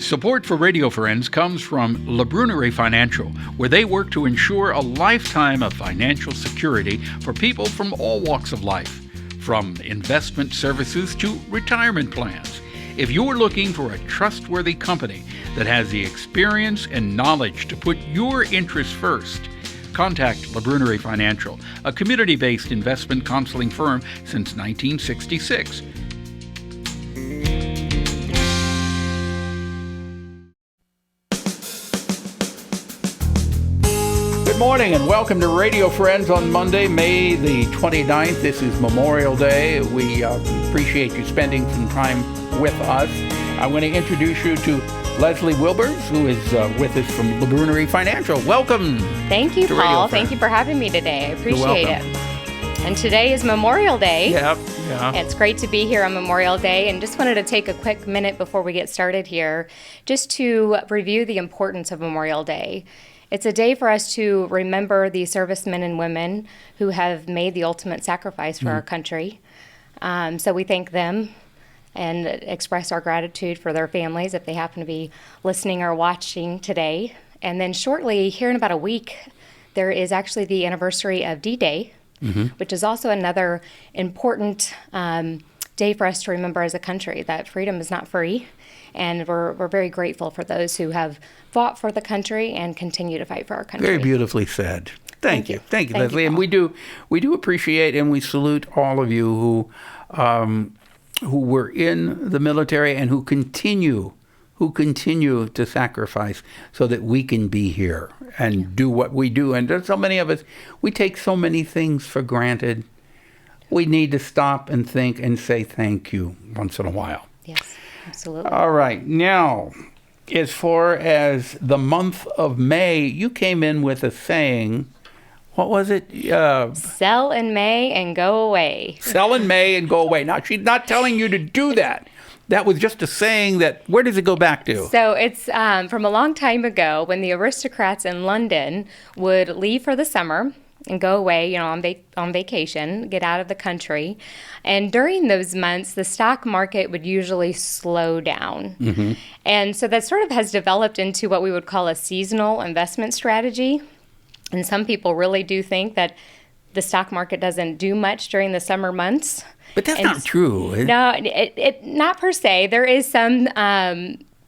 Support for Radio Friends comes from LaBrunerie Financial, where they work to ensure a lifetime of financial security for people from all walks of life, from investment services to retirement plans. If you're looking for a trustworthy company that has the experience and knowledge to put your interests first, contact LaBrunerie Financial, a community-based investment counseling firm since 1966. Good morning and welcome to Radio Friends on Monday, May the 29th. This is Memorial Day. We appreciate you spending some time with us. I want to introduce you to LESLIE WILBERS, who is with us from LaBrunerie Financial. Welcome. Thank you, Paul. Thank you for having me today. I appreciate it. And today is Memorial Day. Yeah. It's great to be here on Memorial Day, and just wanted to take a quick minute before we get started here just to review the importance of Memorial Day. It's a day for us to remember the servicemen and women who have made the ultimate sacrifice for our country. So we thank them and express our gratitude for their families if they happen to be listening or watching today. And then shortly, here in about a week, there is actually the anniversary of D-Day, which is also another important day for us to remember as a country, that freedom is not free. And we're very grateful for those who have fought for the country and continue to fight for our country. Very beautifully said. Thank you, LESLIE. And we do appreciate and we salute all of you who were in the military and who continue to sacrifice so that we can be here and do what we do. And there's so many of us, we take so many things for granted. We need to stop and think and say thank you once in a while. Yes, absolutely. All right. Now, as far as the month of May, you came in with a saying. What was it? Sell in May and go away. Sell in May and go away. Now, she's not telling you to do that. That was just a saying that, where does it go back to? So it's from a long time ago when the aristocrats in London would leave for the summer and go away, on vacation, get out of the country. And during those months, the stock market would usually slow down. And so that sort of has developed into what we would call a seasonal investment strategy. And some people really do think that the stock market doesn't do much during the summer months. But that's not true. No, not per se. There is some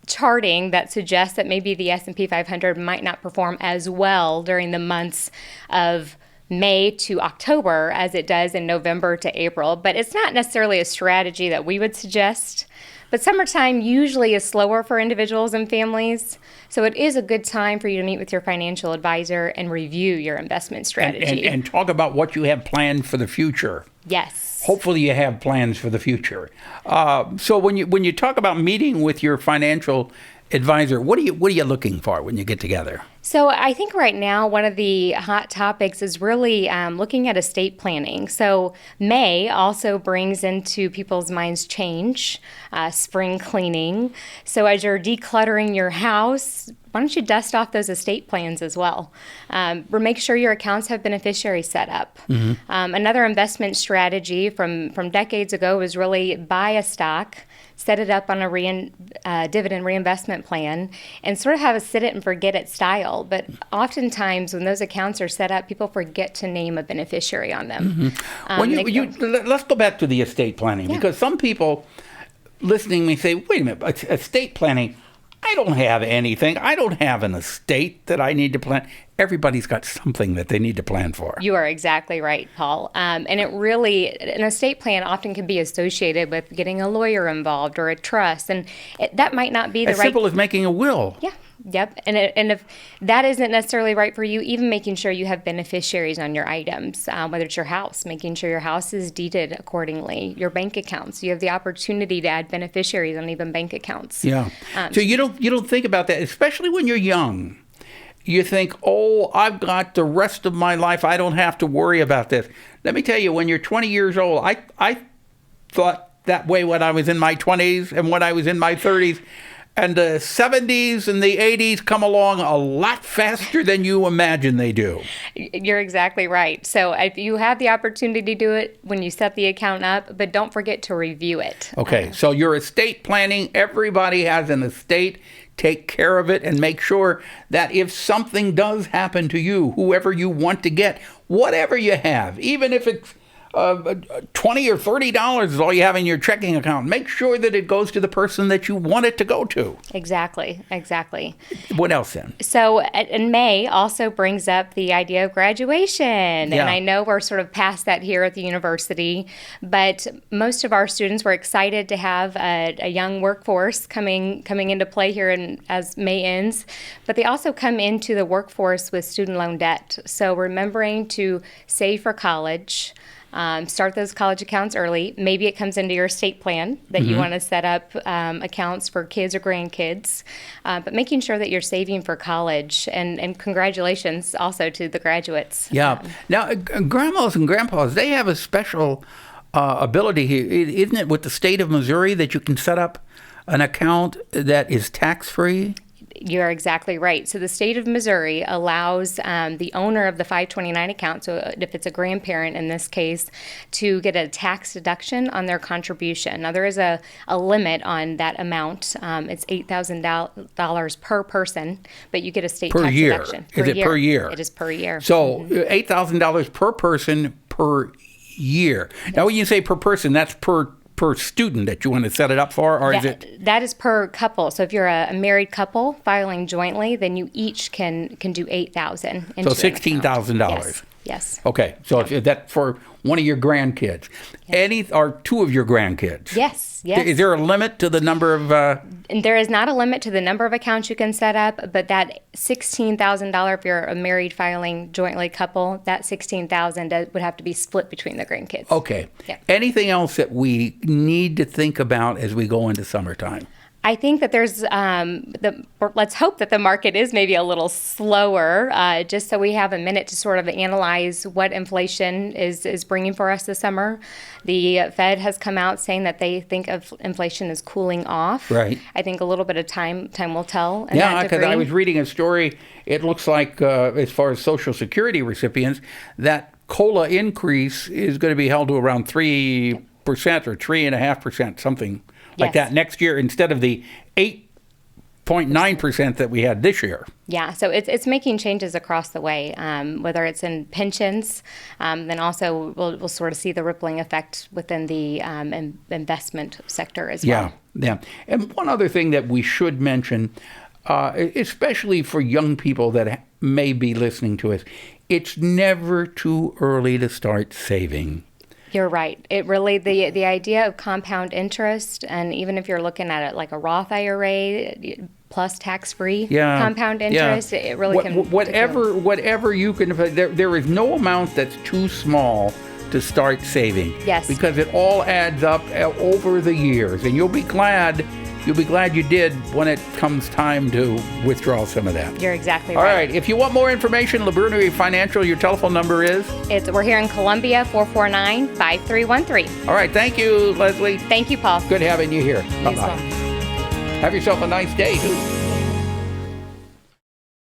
charting that suggests that maybe the S&P 500 might not perform as well during the months of May to October as it does in November to April. But it's not necessarily a strategy that we would suggest. But summertime usually is slower for individuals and families, so it is a good time for you to meet with your financial advisor and review your investment strategy. And talk about what you have planned for the future. Yes. Hopefully you have plans for the future. So when you talk about meeting with your financial advisor, what are you looking for when you get together? So I think right now one of the hot topics is really looking at estate planning. So May also brings into people's minds change, spring cleaning. So as you're decluttering your house, why don't you dust off those estate plans as well? Make sure your accounts have beneficiaries set up. Another investment strategy from decades ago was really buy a stock, set it up on a dividend reinvestment plan, and sort of have a sit it and forget it style. But oftentimes when those accounts are set up, people forget to name a beneficiary on them. Let's go back to the estate planning, because some people listening may say, wait a minute, estate planning, I don't have anything. I don't have an estate that I need to plan. Everybody's got something that they need to plan for. You are exactly right, Paul. And an estate plan often can be associated with getting a lawyer involved or a trust, and that might not be the right. As simple as making a will. Yeah. Yep. And if that isn't necessarily right for you, even making sure you have beneficiaries on your items, whether it's your house, making sure your house is deeded accordingly, your bank accounts. You have the opportunity to add beneficiaries on even bank accounts. Yeah. So you don't think about that, especially when you're young. You think, I've got the rest of my life. I don't have to worry about this. Let me tell you, when you're 20 years old, I thought that way when I was in my 20s and when I was in my 30s. And the 70s and the 80s come along a lot faster than you imagine they do. You're exactly right. So if you have the opportunity to do it when you set the account up, but don't forget to review it. Okay, so your estate planning, everybody has an estate. take care of it and make sure that if something does happen to you, whoever you want to get, whatever you have, even if it's $20 or $30 is all you have in your checking account, make sure that it goes to the person that you want it to go to. Exactly. What else then? So in May also brings up the idea of graduation. And I know we're sort of past that here at the university, but most of our students were excited to have a young workforce coming into play here as May ends. But they also come into the workforce with student loan debt. So remembering to save for college. Start those college accounts early. Maybe it comes into your estate plan that you want to set up accounts for kids or grandkids, but making sure that you're saving for college. And congratulations also to the graduates. Yeah. Now, grandmas and grandpas, they have a special ability here. Isn't it with the state of Missouri that you can set up an account that is tax-free? You're exactly right. So the state of Missouri allows the owner of the 529 account, so if it's a grandparent in this case, to get a tax deduction on their contribution. Now there is a limit on that amount. It's $8,000 per person, but you get a state tax deduction. Is it per year? It is per year. So $8,000 per person per year. Now when you say per person, that's per student that you want to set it up for, or is it? That is per couple. So if you're a married couple filing jointly, then you each can do $8,000. So $16,000. Yes. Okay. So if that's for one of your grandkids, or two of your grandkids. Yes. Is there a limit to the number of? There is not a limit to the number of accounts you can set up, but that $16,000, if you're a married filing jointly couple, that $16,000 would have to be split between the grandkids. Okay. Yeah. Anything else that we need to think about as we go into summertime? I think that there's, let's hope that the market is maybe a little slower, just so we have a minute to sort of analyze what inflation is bringing for us this summer. The Fed has come out saying that they think of inflation is cooling off. Right. I think a little bit of time will tell. Yeah, because I was reading a story. It looks like, as far as Social Security recipients, that COLA increase is going to be held to around 3% or 3.5%, something like that next year, instead of the 8.9% that we had this year. Yeah, so it's making changes across the way, whether it's in pensions, then also we'll sort of see the rippling effect within the investment sector as well. Yeah. And one other thing that we should mention, especially for young people that may be listening to us, it's never too early to start saving. You're right. It really, the idea of compound interest, and even if you're looking at it like a Roth IRA plus tax-free compound interest, it really can. Whatever you can, there is no amount that's too small to start saving. Yes. Because it all adds up over the years, and you'll be glad you did when it comes time to withdraw some of that. You're exactly right. All right. If you want more information, LaBrunerie Financial, your telephone number is? We're here in Columbia, 449-5313. All right. Thank you, Leslie. Thank you, Paul. Good having you here. You as well. Have yourself a nice day, too.